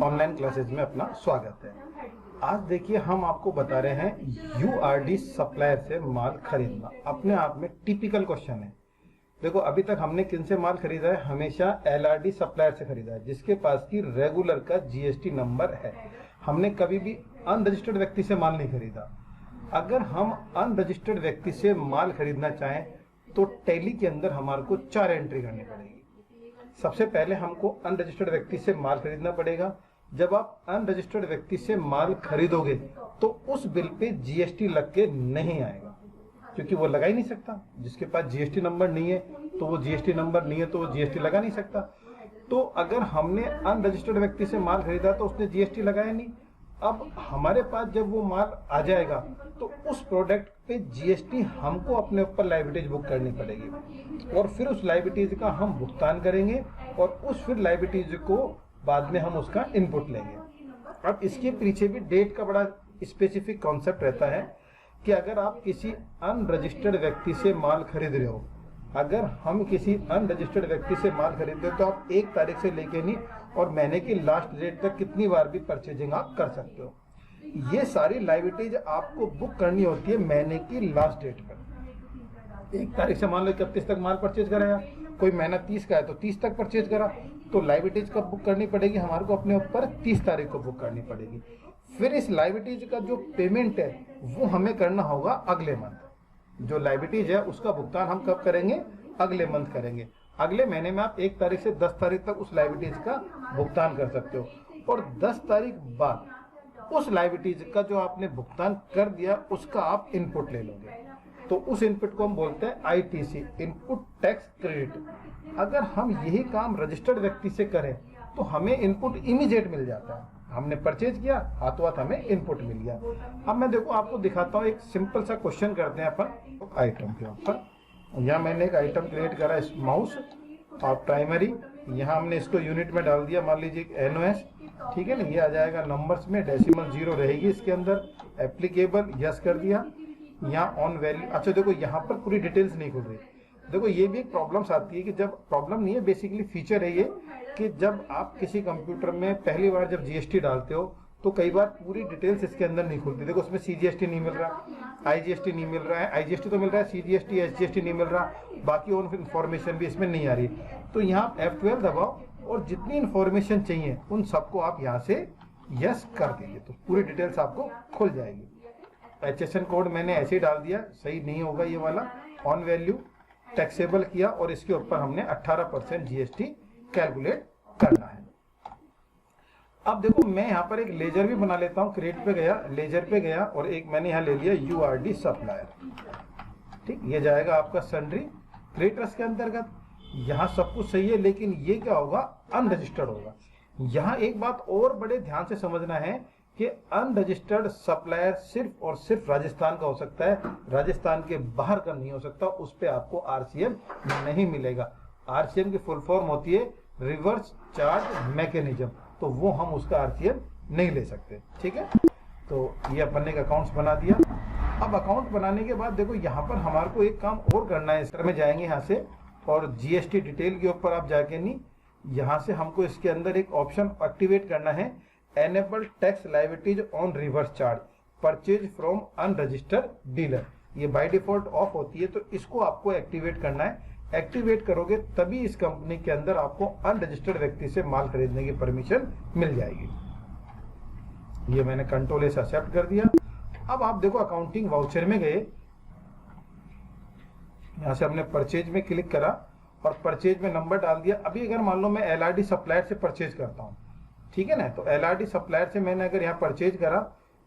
Online classes में अपना स्वागत है। आज देखिए हम आपको बता रहे हैं यूआरडी सप्लायर से माल खरीदना अपने आप में टिपिकल क्वेश्चन है। देखो अभी तक हमने किन से माल खरीदा है, हमेशा एलआरडी सप्लायर से खरीदा है जिसके पास की रेगुलर का जीएसटी नंबर है। हमने कभी भी अनरजिस्टर्ड व्यक्ति से माल नहीं खरीदा। अगर हम अनरजिस्टर्ड व्यक्ति से माल खरीदना चाहें तो टैली के अंदर हमारे को 4 एंट्री करनी पड़ेगी। सबसे पहले हमको अनरजिस्टर्ड व्यक्ति से माल खरीदना पड़ेगा। जब आप अनरजिस्टर्ड व्यक्ति से माल खरीदोगे तो उस बिल पे जीएसटी लग के नहीं आएगा, क्योंकि वो लगा ही नहीं सकता। जिसके पास जीएसटी नंबर नहीं है तो वो जीएसटी नंबर नहीं है तो वो जीएसटी लगा नहीं सकता। तो अगर हमने अनरजिस्टर्ड व्यक्ति से माल खरीदा तो उसने जीएसटी लगाया नहीं। अब हमारे पास जब वो माल आ जाएगा तो उस प्रोडक्ट पे जीएसटी हमको अपने ऊपर लायबिलिटीज बुक करनी पड़ेगी और फिर उस लायबिलिटीज का हम भुगतान करेंगे और उस फिर लायबिलिटीज को बाद में हम उसका इनपुट लेंगे। अब इसके पीछे भी डेट का बड़ा स्पेसिफिक कॉन्सेप्ट रहता है कि अगर आप किसी अनरजिस्टर्ड व्यक्ति से माल खरीद रहे हो, अगर हम किसी अनरजिस्टर्ड व्यक्ति से माल खरीदते हो तो आप 1 तारीख से लेके नहीं और महीने की लास्ट डेट तक कितनी बार भी परचेजिंग आप कर सकते हो। ये सारी लायबिलिटीज आपको बुक करनी होती है महीने की लास्ट डेट पर। 1 तारीख से मान लो 31 तक माल परचेज कराया, कोई महीना 30 का है तो 30 तक परचेज करा, तो लायबिलिटीज कब बुक करनी पड़ेगी, हमारे को अपने ऊपर 30 तारीख को बुक करनी पड़ेगी। फिर इस लायबिलिटीज का जो पेमेंट है वो हमें करना होगा अगले मंथ। जो लायबिलिटीज है उसका भुगतान हम कब करेंगे, अगले मंथ करेंगे। अगले महीने में आप 1 तारीख से 10 तारीख तक उस लायबिलिटीज का भुगतान कर सकते हो और 10 तारीख बाद उस लायबिलिटीज का जो आपने भुगतान कर दिया उसका आप इनपुट ले लोगे। तो उस इनपुट को हम बोलते हैं आईटीसी, इनपुट टैक्स क्रेडिट। अगर हम यही काम रजिस्टर्ड व्यक्ति से करें तो हमें इनपुट इमीडिएट मिल जाता है। हमने परचेज किया, हाथों हाथ हमें इनपुट मिल गया। अब मैं देखो आपको दिखाता हूँ, एक सिंपल सा क्वेश्चन करते हैं अपन आइटम के ऊपर। यहाँ मैंने एक आइटम क्रिएट करा माउस और प्राइमरी, यहाँ हमने इसको यूनिट में डाल दिया, मान लीजिए एनओएस, ठीक है ना। ये आ जाएगा नंबर्स में, डेसिमल 0 रहेगी इसके अंदर। एप्लीकेबल यस कर दिया। यहाँ ऑन वैल्यू, अच्छा देखो यहाँ पर पूरी डिटेल्स नहीं खुल रही। देखो ये भी एक प्रॉब्लम्स आती है कि जब प्रॉब्लम नहीं है, बेसिकली फीचर है ये कि जब आप किसी कंप्यूटर में पहली बार जब जीएसटी डालते हो तो कई बार पूरी डिटेल्स इसके अंदर नहीं खुलती। देखो उसमें सीजीएसटी नहीं मिल रहा, आईजीएसटी नहीं मिल रहा है, आईजीएसटी तो मिल रहा है, सीजीएसटी एसजीएसटी नहीं मिल रहा, बाकी और इन्फॉर्मेशन भी इसमें नहीं आ रही। तो यहाँ F12 दबाओ और जितनी इन्फॉर्मेशन चाहिए उन सबको आप यहाँ से यस कर दीजिए तो पूरी डिटेल्स आपको खुल जाएगी। एचएसएन कोड मैंने ऐसे ही डाल दिया, सही नहीं होगा ये वाला। ऑन वैल्यू टैक्सेबल किया और इसके ऊपर हमने 18% जीएसटी कैलकुलेट करना है। अब देखो मैं यहाँ पर एक लेजर भी बना लेता हूँ। क्रिएट पे गया, लेजर पे गया और एक मैंने यहाँ ले लिया यूआरडी सप्लायर, ठीक। ये जाएगा आपका सन्ड्री क्रेडिटर्स के अंतर्गत। यहाँ सब कुछ सही है, लेकिन ये क्या होगा, अनरजिस्टर्ड होगा। यहाँ एक बात और बड़े ध्यान से समझना है कि अनरजिस्टर्ड सप्लायर सिर्फ और सिर्फ राजस्थान का हो सकता है, राजस्थान के बाहर का नहीं हो सकता। उस पर आपको आरसीएम नहीं मिलेगा। आरसीएम की फुल फॉर्म होती है रिवर्स चार्ज मैकेनिज्म, तो वो हम उसका आरसीएम नहीं ले सकते, ठीक है। तो ये अपन ने एक अकाउंट्स बना दिया। अब अकाउंट बनाने के बाद देखो यहाँ पर हमारे को एक काम और करना है। इस तरह में जाएंगे यहाँ से और जीएसटी डिटेल के ऊपर आप जाके नहीं, यहाँ से हमको इसके अंदर एक ऑप्शन एक्टिवेट करना है, enable tax liabilities on reverse charge purchase from unregistered dealer. ये बाय डिफॉल्ट ऑफ होती है, तो इसको आपको एक्टिवेट करना है। एक्टिवेट करोगे तभी इस कंपनी के अंदर आपको अनरजिस्टर्ड व्यक्ति से माल खरीदने की परमिशन मिल जाएगी। ये मैंने कंट्रोल से एक्सेप्ट कर दिया। अब आप देखो अकाउंटिंग वाउचर में गए, यहां से हमने परचेज में क्लिक करा और परचेज में नंबर डाल दिया। अभी अगर मान लो मैं एलआरडी सप्लायर से परचेज करता हूं, ठीक है ना, तो एलआरडी सप्लायर से मैंने अगर यहाँ परचेज करा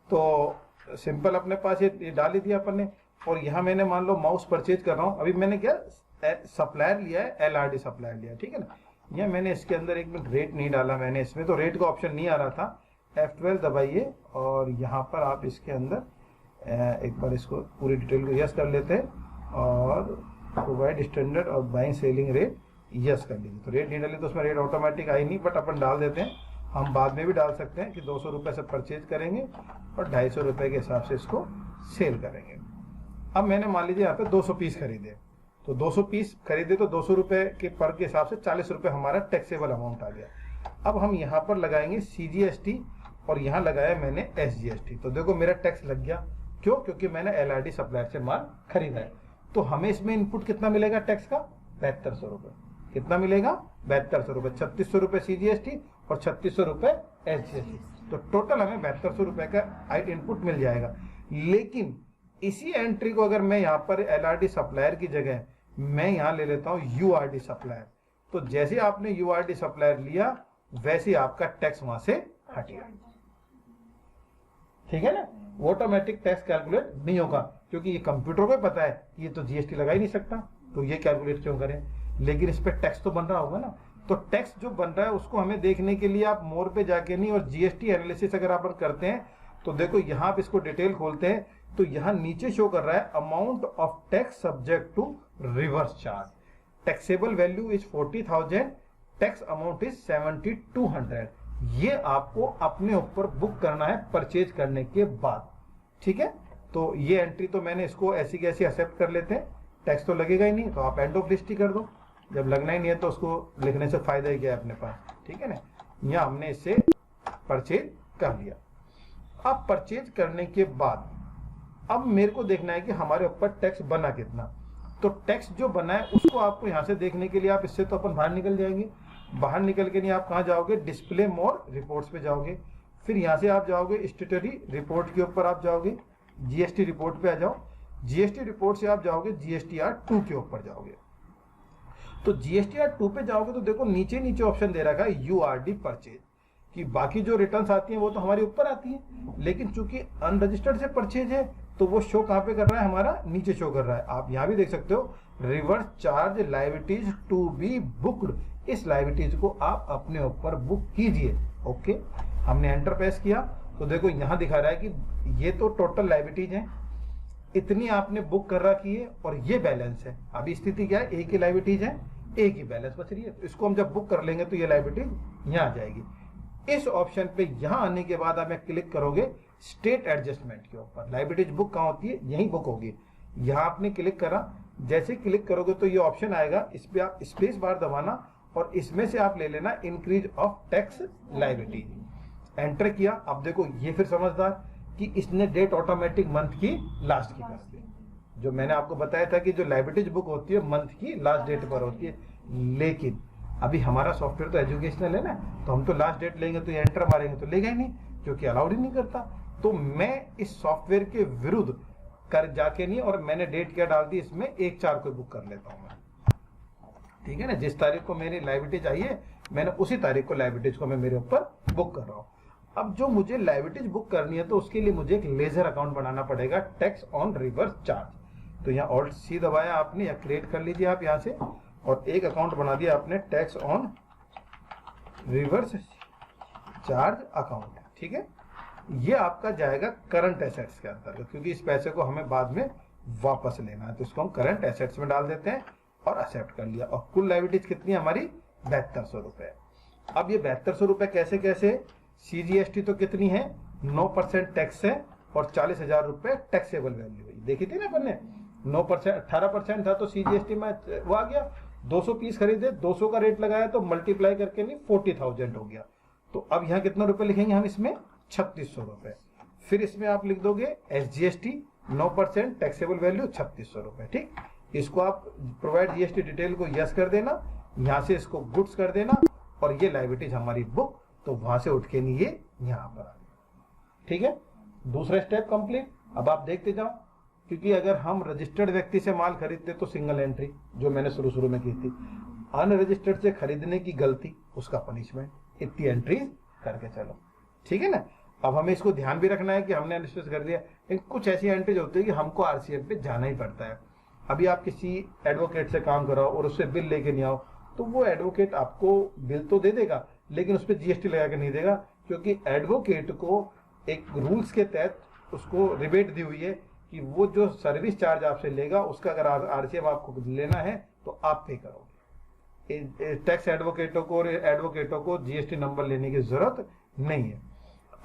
तो सिंपल अपने पास ये डाल ही दिया अपन ने। और यहाँ मैंने मान लो माउस परचेज कर रहा हूँ, अभी मैंने क्या सप्लायर लिया है, एलआरडी सप्लायर लिया, ठीक है ना। यहाँ मैंने इसके अंदर एक मिनट रेट नहीं डाला मैंने, इसमें तो रेट का ऑप्शन नहीं आ रहा था। F12 दबाइए और यहाँ पर आप इसके अंदर एक बार इसको पूरी डिटेल को यस कर लेते हैं और प्रोवाइड स्टैंडर्ड और बाइंग सेलिंग रेट यस कर लीजिए। तो रेट नहीं डाले तो उसमें रेट ऑटोमेटिक आई नहीं, बट अपन डाल देते हैं। हम बाद में भी डाल सकते हैं कि 200 रुपये से परचेज करेंगे और 250 रुपये के हिसाब से इसको सेल करेंगे। अब मैंने मान लीजिए यहाँ पे 200 पीस खरीदे, तो 200 पीस खरीदे तो 200 रुपये के पर के हिसाब से 40 रुपये हमारा टैक्सेबल अमाउंट आ गया। अब हम यहाँ पर लगाएंगे CGST और यहाँ लगाया मैंने SGST। तो देखो मेरा टैक्स लग गया, क्यों? क्योंकि मैंने LRD सप्लायर से माल खरीदा है। तो हमें इसमें इनपुट कितना मिलेगा टैक्स का? 7200 रुपये। कितना मिलेगा? 7200 रुपये। 3600 रुपये CGST और 3600 रुपये SGST। तो टोटल हमें 7200 रुपये का इनपुट मिल जाएगा। लेकिन इसी एंट्री को अगर मैं यहाँ पर LRD सप्लायर की जगह मैं यहाँ ले लेता हूँ URD सप्लायर, तो जैसे आपने URD सप्लायर लिया वैसे आपका टैक्स वहां से हट गया। ठीक है ना? ऑटोमेटिक टैक्स कैलकुलेट नहीं होगा, क्योंकि ये कंप्यूटर को पता है ये तो GST लगा ही नहीं सकता, तो ये कैलकुलेट क्यों करें? लेकिन इस पर टैक्स तो बन रहा होगा ना। तो टैक्स जो बन रहा है उसको हमें देखने के लिए आप मोर पे जाके नहीं, और GST एनालिसिस अगर आप करते हैं तो देखो यहाँ पे इसको डिटेल खोलते हैं तो यहाँ नीचे शो कर रहा है amount of tax subject to reverse charge. Taxable value is 40,000, tax amount is 7,200। ये आपको अपने ऊपर बुक करना है परचेज करने के बाद। ठीक है, तो ये एंट्री तो मैंने इसको ऐसी की ऐसी एक्सेप्ट कर लेते हैं, टैक्स तो लगेगा ही नहीं, तो आप एंड ऑफ लिस्ट ही कर दो। जब लगना ही नहीं है तो उसको लिखने से फायदा ही क्या है अपने पास। ठीक है ना, यहाँ हमने इससे परचेज कर लिया। अब परचेज करने के बाद अब मेरे को देखना है कि हमारे ऊपर टैक्स बना कितना। तो टैक्स जो बना है उसको आपको यहाँ से देखने के लिए आप इससे तो अपन बाहर निकल जाएंगे। बाहर निकल के नहीं आप कहाँ जाओगे? डिस्प्ले मोर रिपोर्ट्स पे जाओगे। फिर यहाँ से आप जाओगे स्टेटरी रिपोर्ट के ऊपर आप जाओगे, GST रिपोर्ट पे आ जाओ। GST रिपोर्ट से आप जाओगे GSTR 2 के ऊपर जाओगे। तो GSTR 2 पे जाओगे तो देखो नीचे नीचे ऑप्शन दे रखा है URD परचेज, कि बाकी जो रिटर्न्स आती हैं वो तो हमारे ऊपर आती हैं, लेकिन चूंकि अनरजिस्टर्ड से परचेज है तो वो शो कहाँ पे कर रहा है? हमारा नीचे शो कर रहा है। आप यहाँ भी देख सकते हो, reverse charge liabilities to be booked. इस लायबिलिटीज को आप अपने ऊपर बुक कीजिए। ओके, हमने एंटर प्रेस किया तो देखो यहाँ दिखा रहा है कि ये तो टोटल लायबिलिटीज है, इतनी आपने बुक कर रखी है और ये बैलेंस है। अभी स्थिति क्या है? एक ही लायबिलिटीज है, एक ही बैलेंस बच रही है। तो इसको हम जब बुक कर लेंगे तो ये लायबिलिटीज यहाँ आ जाएगी। इस ऑप्शन पे यहाँ आने के बाद आप क्लिक करोगे स्टेट एडजस्टमेंट के ऊपर। लायबिलिटीज बुक कहाँ होती है? यही बुक होगी। यहाँ आपने क्लिक करा, जैसे क्लिक करोगे तो ये ऑप्शन आएगा, इस पे आप स्पेस बार दबाना और इसमें से आप ले लेना increase of tax liability. Enter किया। अब देखो ये फिर समझदार कि इसने डेट ऑटोमेटिक मंथ की लास्ट की कर दी। जो मैंने आपको बताया था कि जो लायबिलिटीज बुक होती है मंथ की लास्ट डेट पर होती है, लेकिन अभी हमारा सॉफ्टवेयर तो एजुकेशनल है ना, तो हम तो लास्ट डेट लेंगे तो ये एंटर मारेंगे तो लेगा ही नहीं, क्योंकि अलाउड ही नहीं करता। तो मैं इस सॉफ्टवेयर के विरुद्ध कर जाके नहीं, और मैंने डेट क्या डाल दी इसमें 1/4 को बुक कर लेता हूँ मैं। ठीक है ना, जिस तारीख को मेरी लायबिलिटी चाहिए मैंने उसी तारीख को लायबिलिटीज को मैं मेरे ऊपर बुक कर रहा हूँ। अब जो मुझे लायबिलिटीज बुक करनी है तो उसके लिए मुझे एक लेजर अकाउंट बनाना पड़ेगा, टैक्स ऑन रिवर्स चार्ज। तो यहाँ ऑल्ट C दबाया आपने, या क्रिएट कर लीजिए आप यहाँ से, और एक अकाउंट बना दिया आपने tax on reverse charge account. ठीक है, ये आपका जाएगा करंट एसेट्स के अंतर्गत, क्योंकि इस पैसे को हमें बाद में वापस लेना है। तो इसको हम करंट एसेट्स में डाल देते हैं और एक्सेप्ट कर लिया। और कुल लायबिलिटीज कितनी हमारी? 7200 रुपए। अब ये 7200 रुपए कैसे कैसे? CGST तो कितनी है? 9% टैक्स है और 40,000 रुपए टैक्सेबल वैल्यू है। देखी थी ना अपन ने, 9% 18% था तो CGST में वो आ गया। 200 पीस खरीदे, 200 का रेट लगाया तो मल्टीप्लाई करके नहीं 40,000 हो गया। तो अब यहाँ कितना रुपए लिखेंगे हम इसमें? 3600 रुपए। फिर इसमें आप लिख दोगे SGST 9% टैक्सेबल वैल्यू 3600 रुपए। ठीक, इसको आप प्रोवाइड GST डिटेल को यस कर देना, यहाँ से इसको गुड्स कर देना, और ये लायबिलिटीज हमारी बुक, तो वहां से उठ के नहीं ये यहाँ पर आ गया। ठीक है, दूसरा स्टेप कंप्लीट। अब आप देखते जाओ, क्योंकि अगर हम रजिस्टर्ड व्यक्ति से माल खरीदते तो सिंगल एंट्री, जो मैंने शुरू में की थी। अनरजिस्टर्ड से खरीदने की गलती, उसका पनिशमेंट, इतनी एंट्री करके चलो। ठीक है ना, अब हमें इसको ध्यान भी रखना है कि हमने एनालिसिस कर दिया, लेकिन कुछ ऐसी एंट्रीज होती है कि हमको RCM पे जाना ही पड़ता है। अभी आप किसी एडवोकेट से काम कराओ और उससे बिल लेके नहीं आओ, तो वो एडवोकेट आपको बिल तो दे देगा लेकिन उस पर GST लगा के नहीं देगा, क्योंकि एडवोकेट को एक रूल्स के तहत उसको रिबेट दी हुई है कि वो जो सर्विस चार्ज आपसे लेगा उसका अगर RCM आपको लेना है तो आप पे करोगे। टैक्स एडवोकेटों को GST नंबर लेने की जरूरत नहीं है।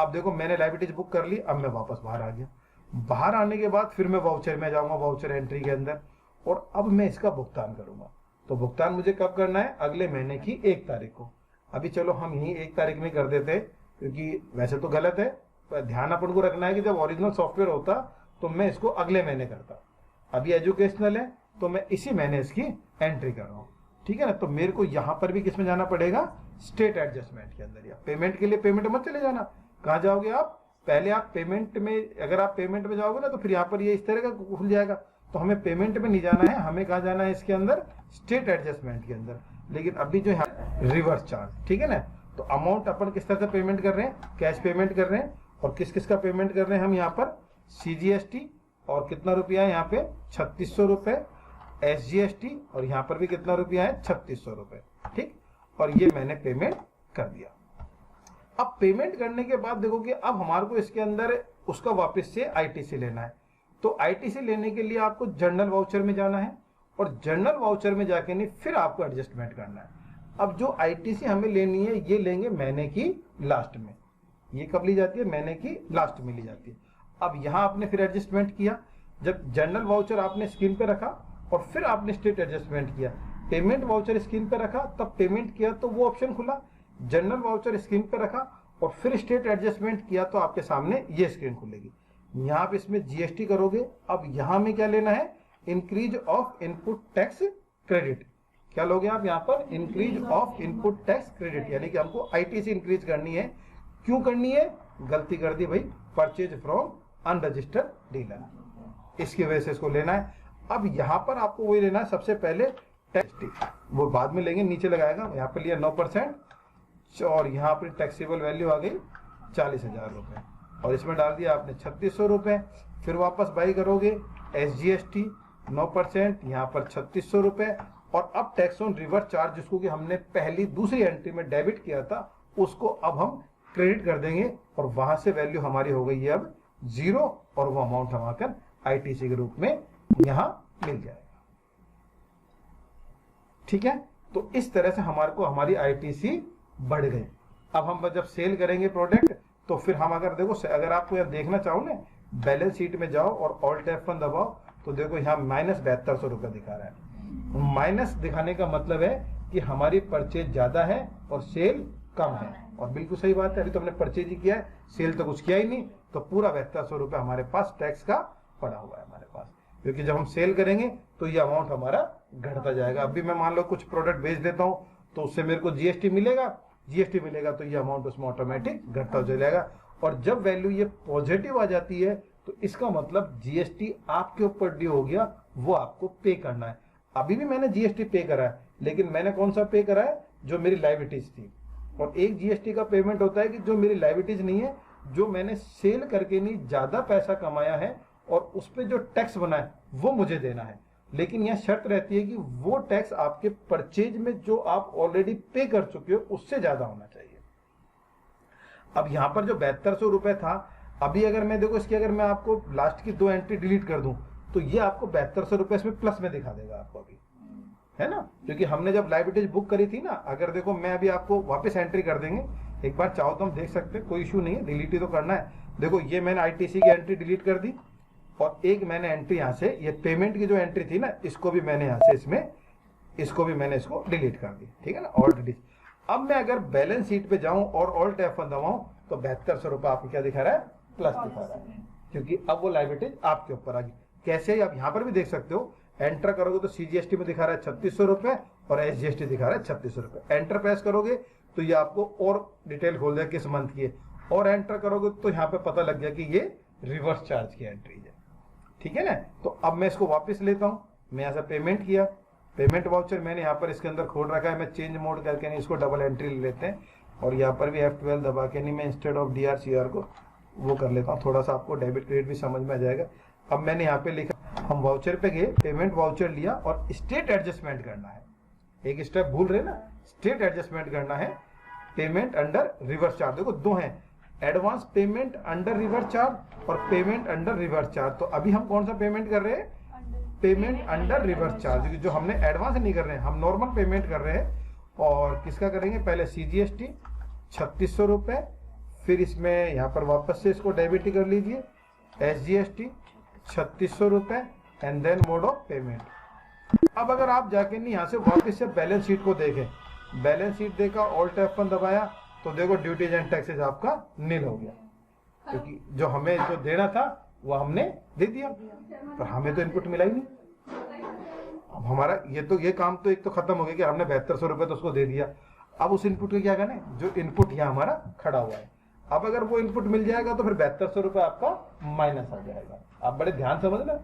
अब देखो मैंने लायबिलिटीज बुक कर ली, अब मैं वापस बाहर आ गया। बाहर आने के बाद फिर मैं वाउचर में जाऊंगा, वाउचर एंट्री के अंदर, और अब मैं इसका भुगतान करूंगा। तो भुगतान मुझे कब करना है? अगले महीने की 1 तारीख को। अभी चलो हम यही 1 तारीख में कर देते, क्योंकि वैसे तो गलत है, पर ध्यान अपन को रखना है कि जब ओरिजिनल सॉफ्टवेयर होता तो मैं इसको अगले महीने करता। अभी एजुकेशनल है तो मैं इसी महीने इसकी एंट्री कर रहा हूँ, ठीक है ना। तो मेरे को यहाँ पर भी किसमें जाना पड़ेगा, स्टेट एडजस्टमेंट के अंदर। या पेमेंट के लिए पेमेंट मत चले जाना, कहाँ जाओगे आप, पहले आप पेमेंट में, अगर आप पेमेंट में जाओगे ना तो फिर यहाँ पर ये इस तरह का खुल जाएगा। तो हमें पेमेंट में नहीं जाना है, हमें कहाँ जाना है इसके अंदर, स्टेट एडजस्टमेंट के अंदर। लेकिन अभी जो है रिवर्स चार्ज, ठीक है ना। तो अमाउंट अपन किस तरह से पेमेंट कर रहे हैं, कैश पेमेंट कर रहे हैं, और किस किस का पेमेंट कर रहे हैं हम यहाँ पर, CGST और कितना रुपया है यहाँ पे 3600 रुपए, SGST और यहाँ पर भी कितना रुपया है 3600 रुपए, ठीक। और ये मैंने पेमेंट कर दिया। अब पेमेंट करने के बाद देखो कि अब हमारे को इसके अंदर उसका वापस से ITC लेना है। तो ITC लेने के लिए आपको जर्नल वाउचर में जाना है, और जर्नल वाउचर में जाके नहीं फिर आपको एडजस्टमेंट करना है। अब जो ITC हमें लेनी है ये लेंगे महीने की लास्ट में। ये कब ली जाती है, महीने की लास्ट में ली जाती है। अब यहाँ आपने फिर एडजस्टमेंट किया, जब जर्नल वाउचर आपने स्क्रीन पे रखा और फिर आपने स्टेट एडजस्टमेंट किया, पेमेंट वाउचर स्क्रीन पे रखा तब पेमेंट किया तो वो ऑप्शन खुला, जनरल वाउचर स्क्रीन पे रखा और फिर स्टेट एडजस्टमेंट किया तो आपके सामने ये स्क्रीन खुलेगी। यहाँ पे इसमें GST करोगे। अब यहाँ में क्या लेना है, increase of input tax credit. क्या लोगे आप यहाँ पर, increase of input tax credit, यानी कि हमको ITC इंक्रीज करनी है। क्यों करनी है, गलती कर दी भाई, परचेज फ्रॉम अनरजिस्टर्ड डीलर, इसकी वजह से इसको लेना है। अब यहाँ पर आपको वही लेना है, सबसे पहले टैक्स, वो बाद में लेंगे, नीचे लगाएगा। यहाँ पे लिया 9% और यहाँ पर टैक्सेबल वैल्यू आ गई 40,000 रुपए, और इसमें डाल दिया आपने 3600 रुपए। फिर वापस बाई करोगे, SGST 9%, यहाँ पर 3600 रुपए, और अब टैक्स ऑन रिवर्स चार्ज जिसको कि हमने पहली दूसरी एंट्री में डेबिट किया था उसको अब हम क्रेडिट कर देंगे, और वहां से वैल्यू हमारी हो गई है अब 0, और वो अमाउंट हमारा ITC के रूप में यहां मिल जाएगा, ठीक है। तो इस तरह से हमारे को हमारी ITC बढ़ गई। अब हम जब सेल करेंगे प्रोडक्ट तो फिर हम अगर देखो, अगर आपको यहाँ देखना चाहो ना, बैलेंस शीट में जाओ और ऑल्ट F1 दबाओ तो देखो यहाँ -7200 रुपये दिखा रहा है। माइनस दिखाने का मतलब है कि हमारी परचेज ज्यादा है और सेल कम है, और बिल्कुल सही बात है। अभी तो हमने परचेज ही किया है, सेल तो कुछ किया ही नहीं, तो पूरा 7200 रुपये हमारे पास टैक्स का पड़ा हुआ है हमारे पास, क्योंकि जब हम सेल करेंगे तो ये अमाउंट हमारा घटता जाएगा। अभी मैं मान लो कुछ प्रोडक्ट बेच देता हूँ तो उससे मेरे को GST मिलेगा, तो ये अमाउंट उसमें ऑटोमेटिक घटता चला जाएगा। और जब वैल्यू ये पॉजिटिव आ जाती है तो इसका मतलब GST आपके ऊपर ड्यू हो गया, वो आपको पे करना है। अभी भी मैंने GST पे करा है, लेकिन मैंने कौन सा पे करा है, जो मेरी लायबिलिटीज थी। और एक GST का पेमेंट होता है कि जो मेरी लायबिलिटीज नहीं है, जो मैंने सेल करके नहीं ज्यादा पैसा कमाया है और उस पर जो टैक्स बना है वो मुझे देना है। लेकिन यह शर्त रहती है कि वो टैक्स आपके परचेज में जो आप ऑलरेडी पे कर चुके हो उससे ज्यादा होना चाहिए। अब यहाँ पर जो 7200 रुपए था, अभी अगर मैं देखो इसकी, अगर मैं आपको लास्ट की 2 एंट्री डिलीट कर दूं तो ये आपको 7200 रुपए इसमें प्लस में दिखा देगा आपको अभी, है ना, क्योंकि हमने जब लायबिलिटीज बुक करी थी ना। अगर देखो मैं अभी आपको वापस एंट्री कर देंगे, एक बार चाहो तो हम देख सकते हैं, कोई इशू नहीं है, डिलीट ही तो करना है। देखो ये मैंने ITC की एंट्री डिलीट कर दी, और एक मैंने एंट्री यहाँ से, ये पेमेंट की जो एंट्री थी ना, इसको भी मैंने यहाँ से इसको भी मैंने इसको डिलीट कर दी, ठीक है ना, ऑल्ट डिलीट। अब मैं अगर बैलेंस शीट पे जाऊं और ऑल्ट F1 दबाऊं तो 7200 रुपए आपको क्या दिखा रहा है, प्लस दिखा रहा है, क्योंकि अब वो लायबिलिटीज आपके ऊपर आ गई। कैसे, आप यहाँ पर भी देख सकते हो, एंटर करोगे तो CGST में दिखा रहा है 3600 रुपए और SGST दिखा रहा है 3600 रुपए। एंटर प्रेस करोगे तो ये आपको और डिटेल खोल देगा किस मंथ की है, और एंटर करोगे तो यहाँ पे पता लग गया कि ये रिवर्स चार्ज की एंट्री है, ठीक है ना। तो अब मैं इसको वापस लेता हूँ, मैं यहाँ से पेमेंट किया, पेमेंट वाउचर मैंने यहाँ पर इसके अंदर खोल रखा है, मैं चेंज मोड करके नहीं इसको डबल एंट्री ले लेते हैं, और यहाँ पर भी F12 दबा के नहीं मैं इंस्टेड ऑफ DRCR को वो कर लेता हूँ, थोड़ा सा आपको डेबिट क्रेडिट भी समझ में आ जाएगा। अब मैंने यहाँ पे लिखा, हम वाउचर पे गए, पेमेंट वाउचर लिया और स्टेट एडजस्टमेंट करना है। एक स्टेप भूल रहे ना, स्टेट एडजस्टमेंट करना है, पेमेंट अंडर रिवर्स चार्ज। देखो 2 हैं, advance payment under reverse charge और पेमेंट अंडर रिवर्स चार्ज। तो अभी हम कौन सा पेमेंट कर रहे हैं, पेमेंट अंडर रिवर्स चार्ज, जो हमने एडवांस नहीं कर रहे हैं, हम नॉर्मल पेमेंट कर रहे हैं। और किसका करेंगे, पहले CGST 3600 रुपए, फिर इसमें यहाँ पर वापस से इसको डेबिट कर लीजिए, SGST 3600 रुपए and then mode of payment. अब अगर आप जाके नहीं यहाँ से वापस से बैलेंस शीट को देखें बैलेंस शीट देखा, ऑल्ट F1 दबाया, तो देखो ड्यूटीज एंड टैक्सेस आपका नील हो गया, क्योंकि जो हमें जो देना था वो हमने दे दिया, पर हमें तो इनपुट मिला ही नहीं। अब हमारा ये काम तो एक तो खत्म हो गया कि हमने 7200 रुपये तो उसको दे दिया। अब उस इनपुट को क्या करना है, जो इनपुट यहाँ हमारा खड़ा हुआ है, अब अगर वो इनपुट मिल जाएगा तो फिर 7200 रुपये आपका माइनस आ जाएगा। आप बड़े ध्यान समझना,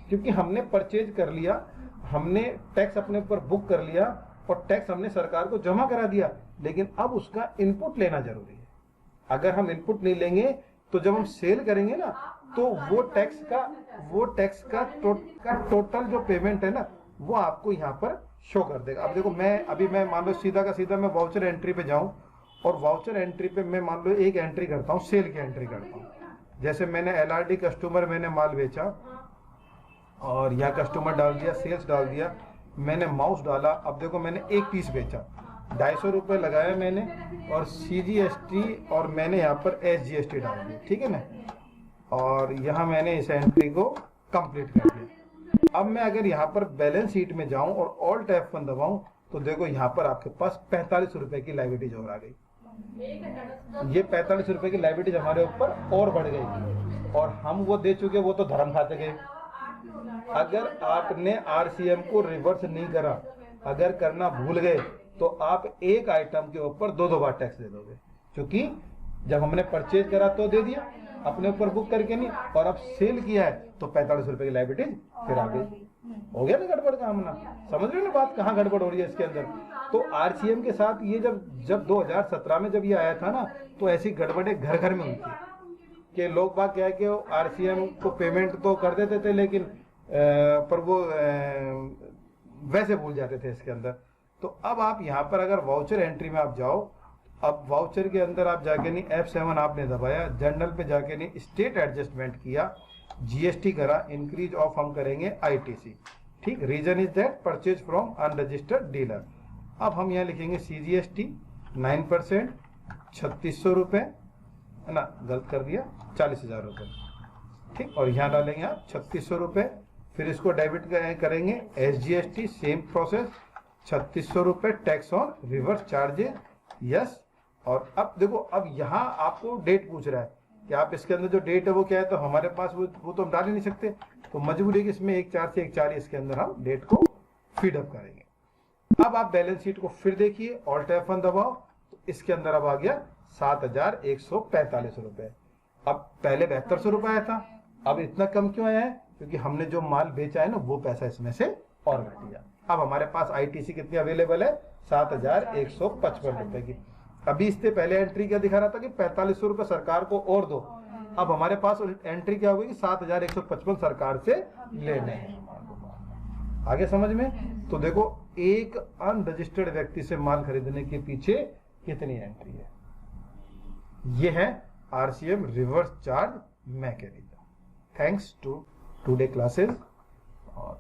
क्योंकि हमने परचेज कर लिया, हमने टैक्स अपने ऊपर बुक कर लिया और टैक्स हमने सरकार को जमा करा दिया, लेकिन अब उसका इनपुट लेना जरूरी है। अगर हम इनपुट नहीं लेंगे तो जब हम सेल करेंगे ना, तो वो टैक्स का टोटल जो पेमेंट है ना, वो आपको यहाँ पर शो कर देगा। अब देखो मैं मान लो सीधा का सीधा मैं वाउचर एंट्री पे जाऊं, और वाउचर एंट्री पे मैं मान लो एक एंट्री करता हूँ, सेल की एंट्री करता हूँ। जैसे मैंने LRD कस्टमर मैंने माल बेचा और यहाँ कस्टमर डाल दिया, सेल्स डाल दिया, मैंने माउस डाला। अब देखो मैंने एक पीस बेचा, 250 रुपये लगाया मैंने, और CGST और मैंने यहाँ पर SGST डाल दिया, ठीक है ना, और यहाँ मैंने इस एंट्री को कंप्लीट कर दिया। अब मैं अगर यहाँ पर बैलेंस शीट में जाऊं और ऑल्ट F1 दबाऊं, तो देखो यहाँ पर आपके पास 45 रुपए की लायबिलिटीज और आ गई। ये 45 रुपए की लायबिलिटीज हमारे ऊपर और बढ़ गई, और हम वो दे चुके, वो तो धर्म खाते गए। अगर आपने RCM को रिवर्स नहीं करा, अगर करना भूल गए, तो आप एक आइटम के ऊपर 2 बार टैक्स दे दोगे, क्योंकि जब हमने परचेज करा तो दे दिया, अपने ऊपर बुक करके नहीं, और अब सेल किया है तो 45 रुपए की लायबिलिटीज फिर आ गई। हो गया ना गड़बड़ का हमला? समझ रहे हो ना बात, कहाँ गड़बड़ हो रही है इसके अंदर? तो RCM के साथ ये जब 2017 में जब ये आया था ना, तो ऐसी गड़बड़े घर घर में हुई थी कि लोग बात क्या है कि RCM को पेमेंट तो कर देते थे, लेकिन पर वो वैसे भूल जाते थे इसके अंदर। तो अब आप यहाँ पर अगर वाउचर एंट्री में आप जाओ, अब वाउचर के अंदर आप जाके नहीं F7 आपने दबाया, जनरल पे जाके नहीं स्टेट एडजस्टमेंट किया, GST करा, इंक्रीज ऑफ हम करेंगे ITC, ठीक, reason is that purchase from unregistered dealer. अब हम यहाँ लिखेंगे CGST 9%, 3600 रुपये, है ना, गलत कर दिया, 40,000 रुपये, ठीक, और यहाँ डालेंगे आप 3600 रुपये, फिर इसको डेबिट करेंगे SGST, सेम प्रोसेस, 3600 रुपये, tax on reverse charges, yes. और अब देखो, अब यहाँ आपको डेट पूछ रहा है कि आप इसके अंदर जो डेट है वो क्या है, तो हमारे पास वो तो हम डाल ही नहीं सकते, तो मजबूरी है कि इसमें 1/4 से 1/4 इसके अंदर हम डेट को फीडअप करेंगे। अब आप बैलेंस शीट को फिर देखिए, ऑल्ट F1 दबाओ, तो इसके अंदर अब आ गया 7,145 रुपये। अब पहले 7200 रुपये आया था, अब इतना कम क्यों आया है? क्योंकि हमने जो माल बेचा है ना, वो पैसा इसमें से और घट गया। अब हमारे पास ITC कितनी अवेलेबल है? 7,155 रुपए की। अभी इससे पहले एंट्री क्या दिखा रहा था कि 4500 रुपए सरकार को और दो, अब हमारे पास एंट्री क्या होगी कि 7,155 सरकार से लेने हैं। आगे समझ में? तो देखो, एक अनरजिस्टर्ड व्यक्ति से माल खरीदने के पीछे कितनी एंट्री है। ये है RCM reverse charge mechanism. Thanks to today classes. और